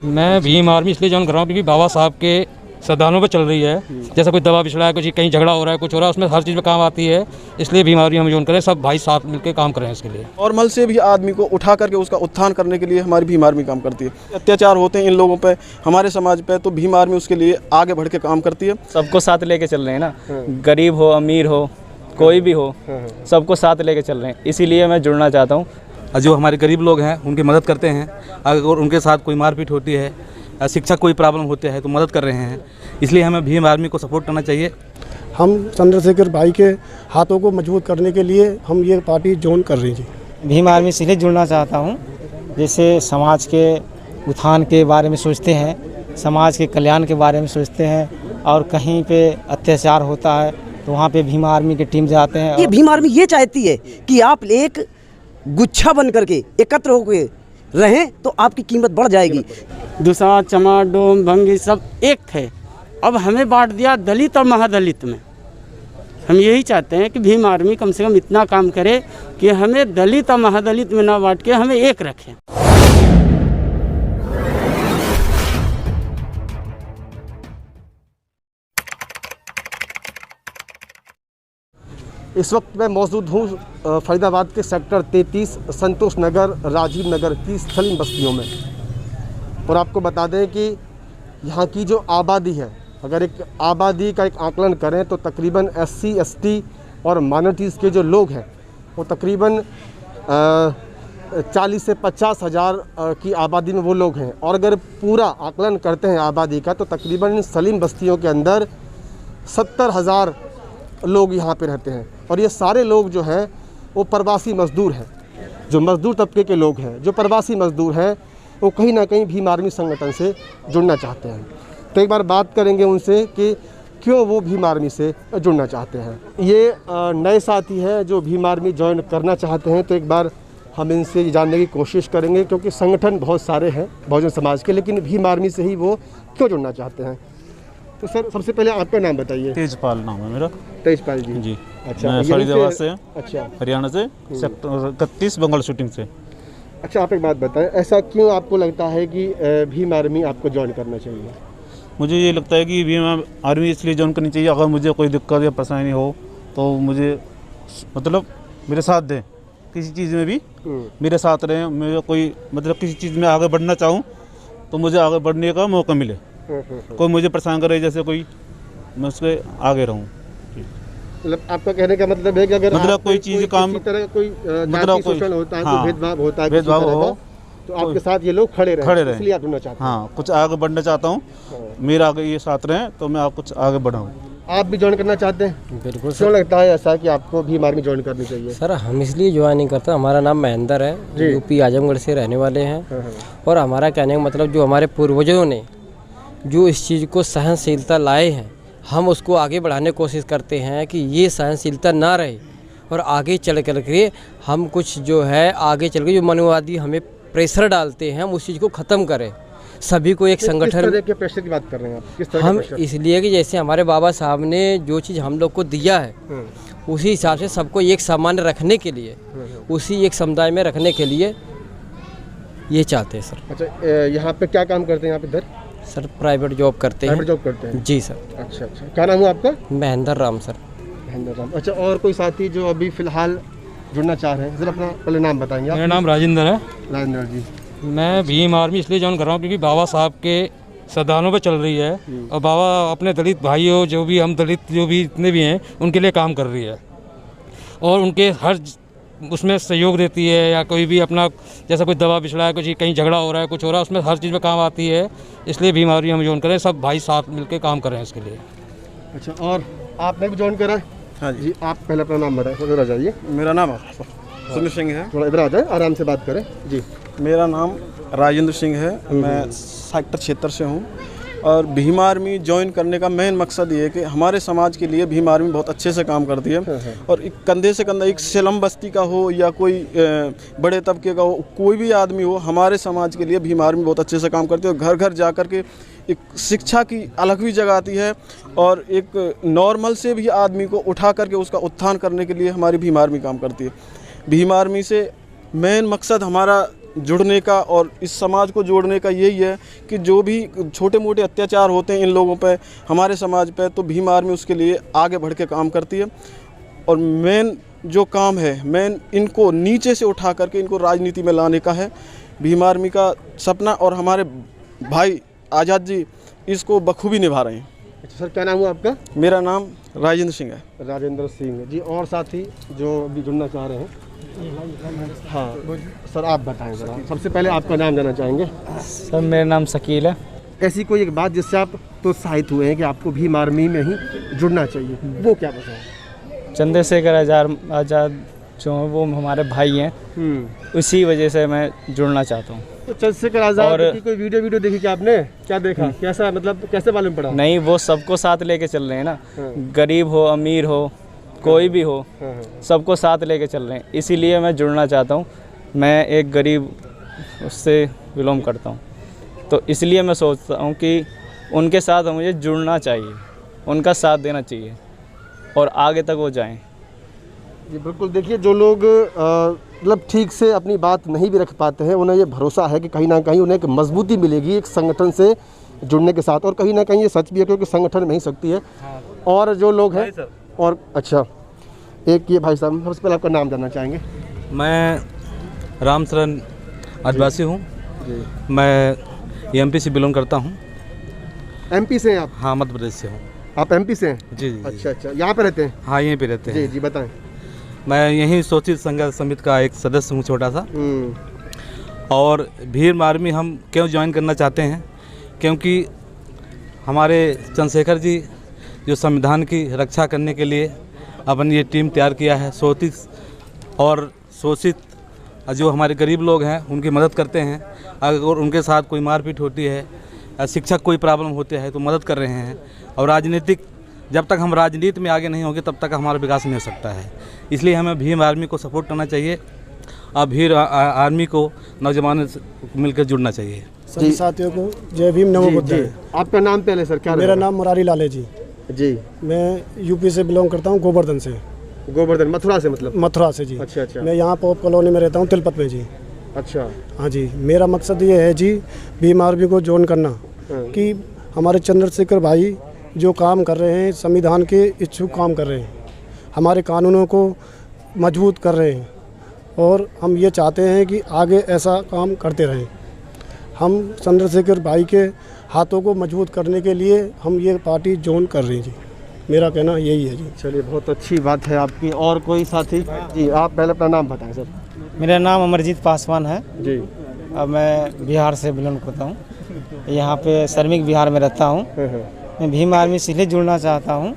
मैं भीम आर्मी इसलिए ज्वाइन कर रहा हूँ क्योंकि बाबा साहब के सिद्धांतों पर चल रही है। जैसा कोई दवा पिछड़ा है, कुछ कहीं झगड़ा हो रहा है, कुछ हो रहा है, उसमें हर चीज़ में काम आती है। इसलिए भीम आर्मी हम ज्वाइन करें, सब भाई साथ मिलकर काम करें इसके लिए। नॉर्मल से भी आदमी को उठा करके उसका उत्थान करने के लिए हमारी भीम आर्मी काम करती है। अत्याचार होते हैं इन लोगों पे, हमारे समाज पे, तो भीम आर्मी उसके लिए आगे बढ़ के काम करती है। सबको साथ लेके चल रहे हैं ना, गरीब हो अमीर हो कोई भी हो, सबको साथ लेके चल रहे हैं। इसीलिए मैं जुड़ना चाहता हूँ। जो हमारे गरीब लोग हैं उनकी मदद करते हैं। अगर उनके साथ कोई मारपीट होती है, शिक्षा कोई प्रॉब्लम होती है तो मदद कर रहे हैं। इसलिए हमें भीम आर्मी को सपोर्ट करना चाहिए। हम चंद्रशेखर भाई के हाथों को मजबूत करने के लिए हम ये पार्टी ज्वाइन कर रही हैं। भीम आर्मी से जुड़ना चाहता हूँ। जैसे समाज के उत्थान के बारे में सोचते हैं, समाज के कल्याण के बारे में सोचते हैं, और कहीं पे अत्याचार होता है तो वहाँ पे भीम आर्मी की टीम जाते हैं। ये भीम आर्मी ये चाहती है कि आप एक गुच्छा बन करके एकत्र होकर रहें तो आपकी कीमत बढ़ जाएगी। दूसरा चमार डोम भंगी सब एक थे, अब हमें बांट दिया दलित और महादलित में। हम यही चाहते हैं कि भीम आर्मी कम से कम इतना काम करे कि हमें दलित और महादलित में ना बांट के हमें एक रखें। इस वक्त मैं मौजूद हूँ फरीदाबाद के सेक्टर 33 संतोष नगर राजीव नगर की सलीम बस्तियों में। और आपको बता दें कि यहाँ की जो आबादी है, अगर एक आबादी का एक आकलन करें तो तकरीबन SC ST और माइनॉरिटीज़ के जो लोग हैं वो तकरीबन 40 से 50 हज़ार की आबादी में वो लोग हैं। और अगर पूरा आकलन करते हैं आबादी का तो तकरीबन सलीम बस्तियों के अंदर 70,000 लोग यहाँ पे रहते हैं। और ये सारे लोग जो हैं वो प्रवासी मज़दूर हैं, जो मज़दूर तबके के लोग हैं, जो प्रवासी मज़दूर हैं, वो कहीं ना कहीं भीम आर्मी संगठन से जुड़ना चाहते हैं। तो एक बार बात करेंगे उनसे कि क्यों वो भीम आर्मी से जुड़ना चाहते हैं। ये नए साथी हैं जो भीम आर्मी ज्वाइन करना चाहते हैं, तो एक बार हम इनसे जानने की कोशिश करेंगे, क्योंकि संगठन बहुत सारे हैं बहुजन समाज के, लेकिन भीम आर्मी से ही वो क्यों जुड़ना चाहते हैं। तो सर सबसे पहले आपका नाम बताइए। तेजपाल नाम है मेरा। तेजपाल जी। जी। अच्छा, मैं फरीदाबाद से, अच्छा, हरियाणा से, सेक्टर 31 बंगाल शूटिंग से। अच्छा, आप एक बात बताएं, ऐसा क्यों आपको लगता है कि भीम आर्मी आपको ज्वाइन करना चाहिए? मुझे ये लगता है कि भीम आर्मी इसलिए ज्वाइन करनी चाहिए, अगर मुझे कोई दिक्कत या परेशानी हो तो मुझे मतलब मेरे साथ दें, किसी चीज़ में भी मेरे साथ रहें। मेरा कोई मतलब किसी चीज़ में आगे बढ़ना चाहूँ तो मुझे आगे बढ़ने का मौका मिले। कोई मुझे परेशान करे जैसे कोई, मैं उसके आगे रहूँ। मतलब आपका कहने का मतलब है कि अगर मतलब कोई चीज़ काम तरह कोई मतलब शोषण होता है, कोई भेदभाव होता है, भेदभाव हो तो आपके साथ ये लोग खड़े रहे, इसलिए आप जुड़ना चाहते हैं। हाँ, कुछ आगे बढ़ना चाहता हूँ, मेरा आगे ये साथ रहें तो मैं आप कुछ आगे बढ़ाऊँ। आप भी ज्वाइन करना चाहते हैं? बिल्कुल। क्यों लगता है ऐसा कि आपको भीम आर्मी ज्वाइन करनी चाहिए? सर हम इसलिए ज्वाइन नहीं करते, हमारा नाम महेंद्र है, यूपी आजमगढ़ से रहने वाले हैं। और हमारा कहने का मतलब जो हमारे पूर्वजों ने जो इस चीज़ को सहनशीलता लाए हैं, हम उसको आगे बढ़ाने की कोशिश करते हैं कि ये सहनशीलता ना रहे और आगे चल कर के हम कुछ जो है आगे चल के जो मनोवादी हमें प्रेशर डालते हैं, हम उस चीज़ को ख़त्म करें। सभी को एक संगठन। किस तरह के प्रेशर की बात कर रहे हैं आप? किस तरह हम इसलिए कि जैसे हमारे बाबा साहब ने जो चीज़ हम लोग को दिया है उसी हिसाब से सबको एक सामान्य रखने के लिए, उसी एक समुदाय में रखने के लिए ये चाहते हैं सर। अच्छा, यहाँ पे क्या काम करते हैं आप इधर? सर प्राइवेट जॉब करते हैं। प्राइवेट जॉब करते हैं? जी सर। अच्छा अच्छा, क्या नाम है आपका? महेंद्र राम सर। महेंद्र राम। अच्छा, और कोई साथी जो अभी फ़िलहाल जुड़ना चाह रहे हैं, सर अपना पहले नाम बताएंगे आप? मेरा नाम राजेंद्र है। राजेंद्र जी। मैं भीम आर्मी इसलिए ज्वाइन कर रहा हूँ क्योंकि बाबा साहब के सिद्धांतों पर चल रही है और बाबा अपने दलित भाइयों, जो भी हम दलित जो भी इतने भी हैं, उनके लिए काम कर रही है और उनके हर उसमें सहयोग देती है। या कोई भी अपना जैसा कोई दवा पिछड़ा है, कुछ कहीं झगड़ा हो रहा है, कुछ हो रहा है, उसमें हर चीज़ में काम आती है। इसलिए भीम आर्मी हम ज्वाइन करें, सब भाई साथ मिलकर काम करें इसके लिए। अच्छा, और आपने भी ज्वाइन करा है? हाँ जी। आप पहले अपना नाम बताएं, इधर आ जाइए। मेरा नाम सुंदर सिंह है। थोड़ा इधर आ जाए, आराम से बात करें जी। मेरा नाम राजेंद्र सिंह है, मैं सेक्टर 76 से हूँ। और भीम आर्मी ज्वाइन करने का मेन मकसद ये है कि हमारे समाज के लिए भीम आर्मी बहुत अच्छे से काम करती है। और एक कंधे से कंधा, एक स्लम बस्ती का हो या कोई बड़े तबके का हो, कोई भी आदमी हो, हमारे समाज के लिए भीम आर्मी बहुत अच्छे से काम करती है। और घर घर जा कर के एक शिक्षा की अलग भी जगह आती है और एक नॉर्मल से भी आदमी को उठा करके उसका उत्थान करने के लिए हमारी भीम आर्मी काम करती है। भीम आर्मी से मेन मकसद हमारा जुड़ने का और इस समाज को जोड़ने का यही है कि जो भी छोटे मोटे अत्याचार होते हैं इन लोगों पे, हमारे समाज पे, तो भीम आर्मी उसके लिए आगे बढ़ के काम करती है। और मेन जो काम है, मेन इनको नीचे से उठा करके इनको राजनीति में लाने का है। भीम आर्मी का सपना और हमारे भाई आज़ाद जी इसको बखूबी निभा रहे हैं। अच्छा सर, क्या नाम हुआ आपका? मेरा नाम राजेंद्र सिंह है। राजेंद्र सिंह जी। और साथी जो भी जुड़ना चाह रहे हैं? हाँ सर, आप बताएं ज़रा। सबसे पहले आपका नाम जानना चाहेंगे। सर मेरा नाम शकील है। ऐसी कोई एक बात जिससे आप प्रोत्साहित हुए हैं कि आपको भीम आर्मी में ही जुड़ना चाहिए, वो क्या बताएं? चंद्रशेखर आज़ाद जो हैं वो हमारे भाई हैं, उसी वजह से मैं जुड़ना चाहता हूँ। तो चंद्रशेखर आज़ाद की कोई वीडियो देखी क्या आपने? क्या देखा? कैसा, मतलब कैसे मालूम पड़ा? नहीं, वो सबको साथ लेके चल रहे हैं ना, गरीब हो अमीर हो कोई भी हो, सबको साथ लेके चल रहे हैं। इसीलिए मैं जुड़ना चाहता हूँ। मैं एक गरीब उससे बिलोंग करता हूँ, तो इसलिए मैं सोचता हूँ कि उनके साथ मुझे जुड़ना चाहिए, उनका साथ देना चाहिए और आगे तक वो जाएं। जी बिल्कुल। देखिए, जो लोग मतलब ठीक से अपनी बात नहीं भी रख पाते हैं, उन्हें ये भरोसा है कि कहीं ना कहीं उन्हें एक मजबूती मिलेगी एक संगठन से जुड़ने के साथ। और कहीं ना कहीं ये सच भी है, क्योंकि संगठन में ही शक्ति है। और जो लोग हैं और अच्छा, एक ये भाई साहब, सबसे पहले आपका नाम जानना चाहेंगे। मैं रामचरण आदिवासी हूँ। मैं एमपी से बिलोंग करता हूँ। एमपी से हैं आप? हाँ, मध्य प्रदेश से हूँ। आप एमपी से हैं? जी जी। अच्छा अच्छा, यहाँ पे रहते हैं? हाँ, यहीं पे रहते हैं। जी जी, बताएं। मैं यहीं शोषित संघर्ष समिति का एक सदस्य हूँ, छोटा सा। और भीम आर्मी हम क्यों ज्वाइन करना चाहते हैं? क्योंकि हमारे चंद्रशेखर जी जो संविधान की रक्षा करने के लिए अपनी ये टीम तैयार किया है, शोषित जो हमारे गरीब लोग हैं उनकी मदद करते हैं। अगर उनके साथ कोई मारपीट होती है या शिक्षक कोई प्रॉब्लम होती है तो मदद कर रहे हैं। और राजनीतिक, जब तक हम राजनीति में आगे नहीं होंगे तब तक हमारा विकास नहीं हो सकता है। इसलिए हमें भीम आर्मी को सपोर्ट करना चाहिए और भीम आर्मी को नौजवानों से मिलकर जुड़ना चाहिए। सभी साथियों को जय भीम, नमो बुद्धाय। आपका नाम पहले सर क्या? मेरा नाम मुरारी लाल है जी। जी, मैं यूपी से बिलोंग करता हूँ, गोवर्धन से। गोवर्धन, मथुरा से? मतलब मथुरा से जी। अच्छा अच्छा। मैं यहाँ पॉप कॉलोनी में रहता हूँ, तिलपत में जी। अच्छा। हाँ जी, मेरा मकसद ये है जी भीम आर्मी को ज्वाइन करना, कि हमारे चंद्रशेखर भाई जो काम कर रहे हैं, संविधान के इच्छुक काम कर रहे हैं, हमारे कानूनों को मजबूत कर रहे हैं। और हम ये चाहते हैं कि आगे ऐसा काम करते रहें। हम चंद्रशेखर भाई के हाथों को मजबूत करने के लिए हम ये पार्टी ज्वाइन कर रहे हैं जी। मेरा कहना यही है जी। चलिए, बहुत अच्छी बात है आपकी। और कोई साथी? जी, आप पहले अपना नाम बताएं सर। मेरा नाम अमरजीत पासवान है जी। अब मैं बिहार से बिलोंग करता हूँ, यहाँ पे श्रमिक बिहार में रहता हूँ। मैं भीम आर्मी से इसलिए जुड़ना चाहता हूँ,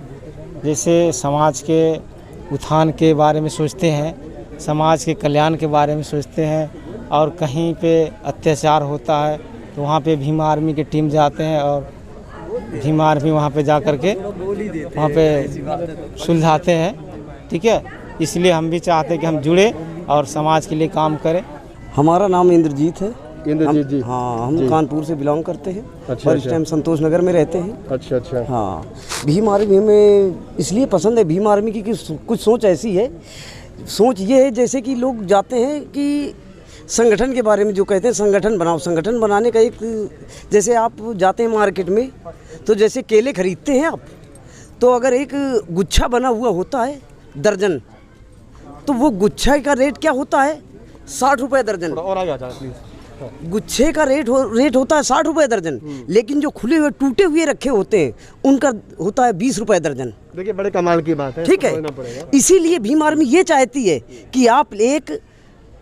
जैसे समाज के उत्थान के बारे में सोचते हैं, समाज के कल्याण के बारे में सोचते हैं, और कहीं पे अत्याचार होता है तो वहाँ पे भीम आर्मी की टीम जाते हैं और भीम आर्मी वहाँ पे जा कर के वहाँ पे सुलझाते हैं। ठीक है, इसलिए हम भी चाहते हैं कि हम जुड़े और समाज के लिए काम करें। हमारा नाम इंद्रजीत है। इंद्रजीत जी? हाँ, हम कानपुर से बिलोंग करते हैं। अच्छा, और इस टाइम संतोष नगर में रहते हैं। अच्छा अच्छा। हाँ, भीम आर्मी हमें इसलिए पसंद है, भीम आर्मी की कुछ सोच ऐसी है। सोच ये है जैसे कि लोग जाते हैं कि संगठन के बारे में जो कहते हैं संगठन बनाओ, संगठन बनाने का एक, जैसे आप जाते हैं मार्केट में तो जैसे केले खरीदते हैं आप, तो अगर एक गुच्छा बना हुआ होता है दर्जन, तो वो गुच्छा का रेट क्या होता है? 60 रुपये दर्जन। और आगे आ जाए प्लीज। गुच्छे का रेट होता है 60 रुपये दर्जन, लेकिन जो खुले हुए टूटे हुए रखे होते हैं उनका होता है 20 रुपये दर्जन। देखिए, बड़े कमाल की बात है। ठीक है, इसीलिए भीम आर्मी ये चाहती है कि आप एक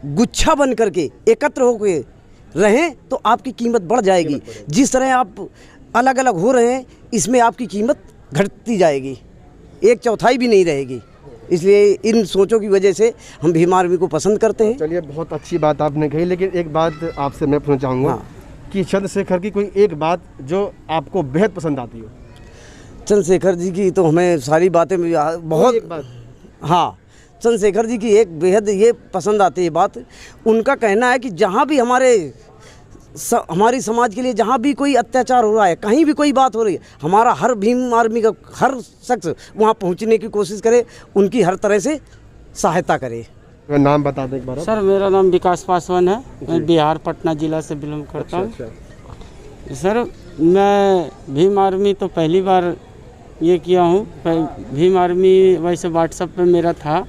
गुच्छा बन करके एकत्र होकर रहें तो आपकी कीमत बढ़ जाएगी। जिस तरह आप अलग अलग हो रहे हैं, इसमें आपकी कीमत घटती जाएगी, 1/4 भी नहीं रहेगी। इसलिए इन सोचों की वजह से हम भीम आर्मी को पसंद करते हैं। चलिए, बहुत अच्छी बात आपने कही, लेकिन एक बात आपसे मैं पूछना चाहूँगा कि चंद्रशेखर की कोई एक बात जो आपको बेहद पसंद आती हो। चंद्रशेखर जी की तो हमें सारी बातें बहुत, एक बात। हाँ, चंद्रशेखर जी की एक बेहद ये पसंद आती है बात, उनका कहना है कि जहाँ भी हमारी समाज के लिए जहाँ भी कोई अत्याचार हो रहा है, कहीं भी कोई बात हो रही है, हमारा हर भीम आर्मी का हर शख्स वहाँ पहुँचने की कोशिश करे, उनकी हर तरह से सहायता करे। नाम बता दें एक बार आप। सर मेरा नाम विकास पासवान है, मैं बिहार पटना ज़िला से बिलोंग करता हूँ। सर मैं भीम आर्मी तो पहली बार ये किया हूँ। भीम आर्मी वैसे व्हाट्सएप पे मेरा था,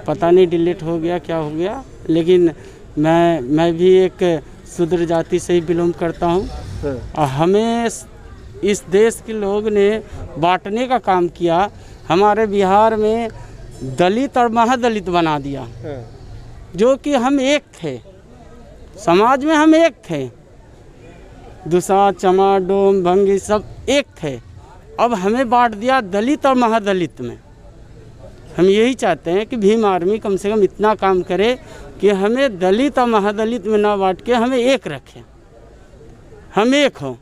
पता नहीं डिलीट हो गया क्या हो गया, लेकिन मैं भी एक शूद्र जाति से ही बिलोंग करता हूँ। और हमें इस देश के लोग ने बांटने का काम किया। हमारे बिहार में दलित और महादलित बना दिया, जो कि हम एक थे, समाज में हम एक थे, दुसाध, चमार, डोम, भंगी सब एक थे। अब हमें बांट दिया दलित और महादलित में। हम यही चाहते हैं कि भीम आर्मी कम से कम इतना काम करे कि हमें दलित और महादलित में ना बांट के हमें एक रखें, हम एक हों,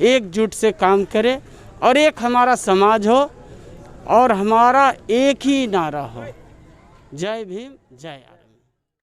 एकजुट से काम करें और एक हमारा समाज हो और हमारा एक ही नारा हो, जय भीम जय।